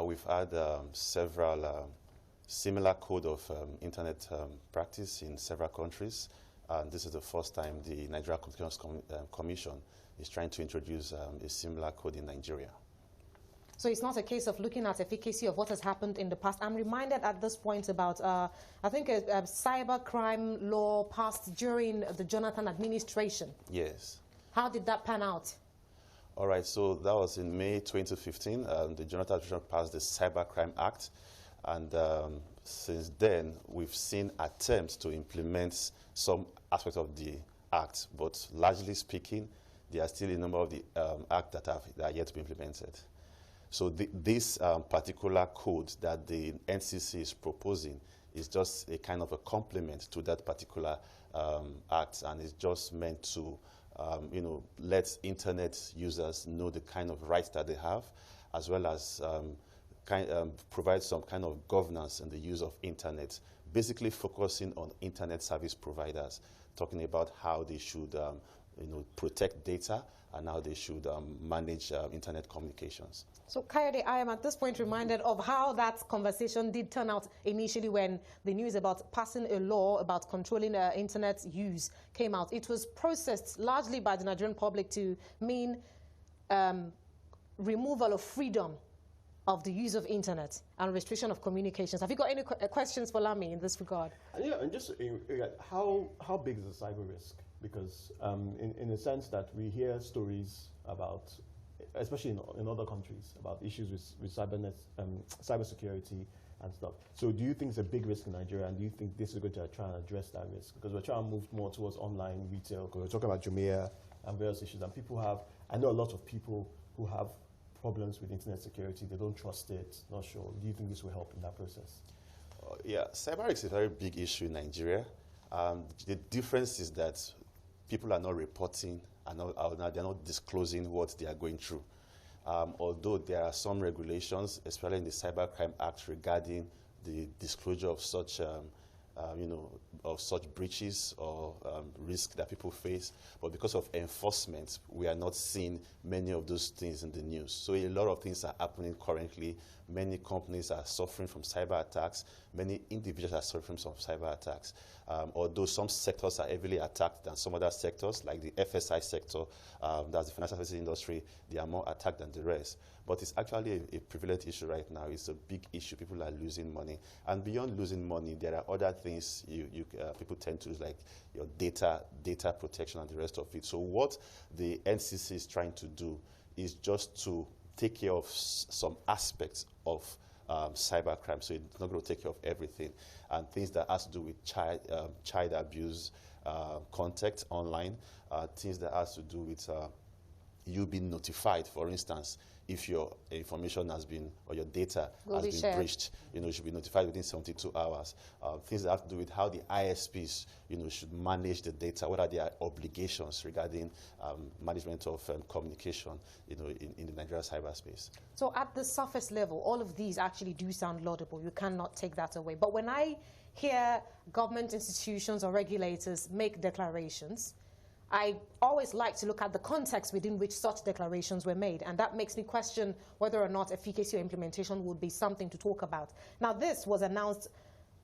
We've had several similar code of internet practice in several countries. And this is the first time the Nigerian Communications Commission is trying to introduce a similar code in Nigeria. So it's not a case of looking at efficacy of what has happened in the past. I'm reminded at this point about, I think, a cybercrime law passed during the Jonathan administration. Yes. How did that pan out? All right, so that was in May 2015. The Jonathan administration passed the Cybercrime Act. And since then, we've seen attempts to implement some aspects of the act. But largely speaking, there are still a number of the act that are yet to be implemented. So this particular code that the NCC is proposing is just a kind of a complement to that particular act, and it's just meant to let internet users know the kind of rights that they have, as well as provide some kind of governance in the use of internet, basically focusing on internet service providers, talking about how they should protect data and how they should manage internet communications. So, Kayode, I am at this point reminded of how that conversation did turn out initially when the news about passing a law about controlling internet use came out. It was processed largely by the Nigerian public to mean removal of freedom of the use of internet and restriction of communications. Have you got any questions for Lami in this regard? Yeah, and just how big is the cyber risk? Because in the sense that we hear stories about, especially in other countries, about issues with cybersecurity and stuff. So do you think it's a big risk in Nigeria, and do you think this is going to try and address that risk? Because we're trying to move more towards online retail, because we're talking about Jumia and various issues, and people have, I know a lot of people who have problems with internet security, they don't trust it, not sure. Do you think this will help in that process? Yeah, cyber is a very big issue in Nigeria. The difference is that people are not reporting, they're not disclosing what they are going through. Although there are some regulations, especially in the Cybercrime Act, regarding the disclosure of such breaches or risk that people face. But because of enforcement, we are not seeing many of those things in the news. So a lot of things are happening currently. Many companies are suffering from cyber attacks. Many individuals are suffering from cyber attacks. Although some sectors are heavily attacked than some other sectors, like the FSI sector, that's the financial services industry, they are more attacked than the rest. But it's actually a prevalent issue right now. It's a big issue. People are losing money. And beyond losing money, there are other things people tend to use, like your data protection and the rest of it. So what the NCC is trying to do is just to take care of some aspects of cybercrime. So it's not going to take care of everything. And things that has to do with child abuse, contact online, things that has to do with you being notified, for instance, if your information has been, or your data has been breached, you should be notified within 72 hours. Things that have to do with how the ISPs, should manage the data. What are their obligations regarding management of communication, in the Nigerian cyberspace? So at the surface level, all of these actually do sound laudable. You cannot take that away. But when I hear government institutions or regulators make declarations, I always like to look at the context within which such declarations were made, and that makes me question whether or not efficacy or implementation would be something to talk about. Now, this was announced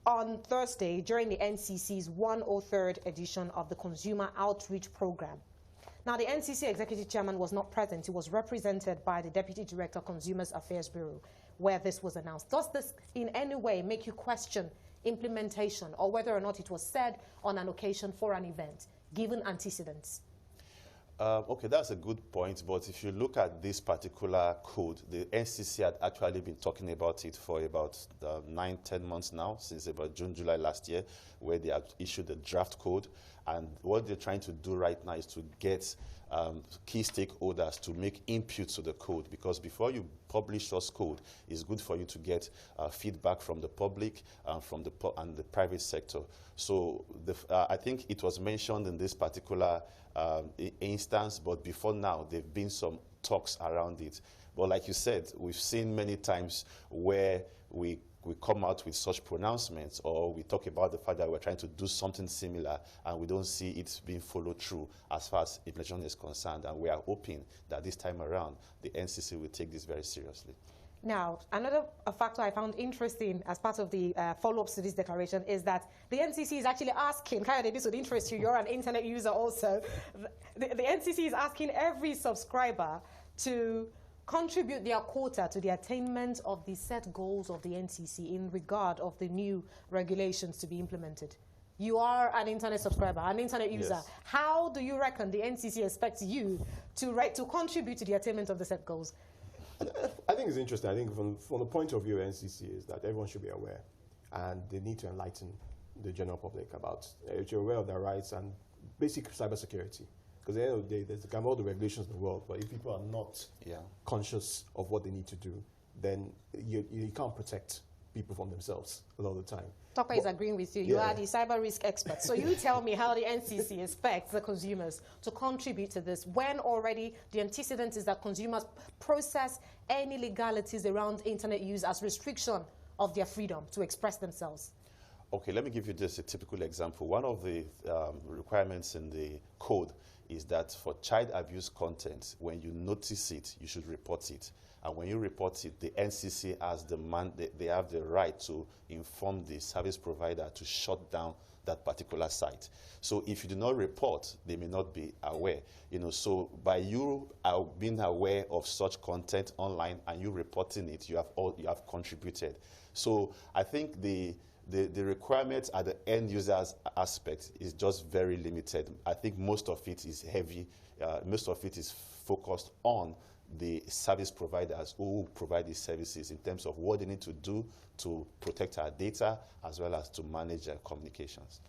on Thursday during the NCC's 103rd edition of the Consumer Outreach Program. Now, the NCC Executive Chairman was not present. He was represented by the Deputy Director, Consumers Affairs Bureau, where this was announced. Does this in any way make you question implementation, or whether or not it was said on an occasion for an event, given antecedents? Okay, that's a good point. But if you look at this particular code, the NCC had actually been talking about it for about 9-10 months now, since about June, July last year, where they have issued the draft code. And what they're trying to do right now is to get key stakeholders to make input to the code, because before you publish source code, it's good for you to get feedback from the public and from the private sector. So I think it was mentioned in this particular instance, but before now, there have been some talks around it. But like you said, we've seen many times where we come out with such pronouncements, or we talk about the fact that we're trying to do something similar and we don't see it being followed through as far as implementation is concerned. And we are hoping that this time around, the NCC will take this very seriously. Now, another factor I found interesting as part of the follow-ups to this declaration is that the NCC is actually asking, Kayode, this would interest you, you're an internet user also, the NCC is asking every subscriber to contribute their quota to the attainment of the set goals of the NCC in regard of the new regulations to be implemented. You are an internet subscriber, an internet user. Yes. How do you reckon the NCC expects you to contribute to the attainment of the set goals? I think it's interesting. I think from the point of view of NCC is that everyone should be aware, and they need to enlighten the general public about if you're aware of their rights and basic cybersecurity. Because at the end of the day, there's all the regulations in the world, but if people are not conscious of what they need to do, then you can't protect people from themselves a lot of the time. Tope is agreeing with you. You are the cyber risk expert. So you tell me how the NCC expects the consumers to contribute to this when already the antecedent is that consumers process any legalities around internet use as restriction of their freedom to express themselves. Okay, let me give you just a typical example. One of the requirements in the code is that for child abuse content, when you notice it, you should report it. And when you report it, the NCC has they have the right to inform the service provider to shut down that particular site. So if you do not report, they may not be aware. So by you being aware of such content online and you reporting it, you have contributed. So I think the requirements at the end user's aspect is just very limited. I think most of it is heavy. Most of it is focused on the service providers who provide these services in terms of what they need to do to protect our data as well as to manage communications.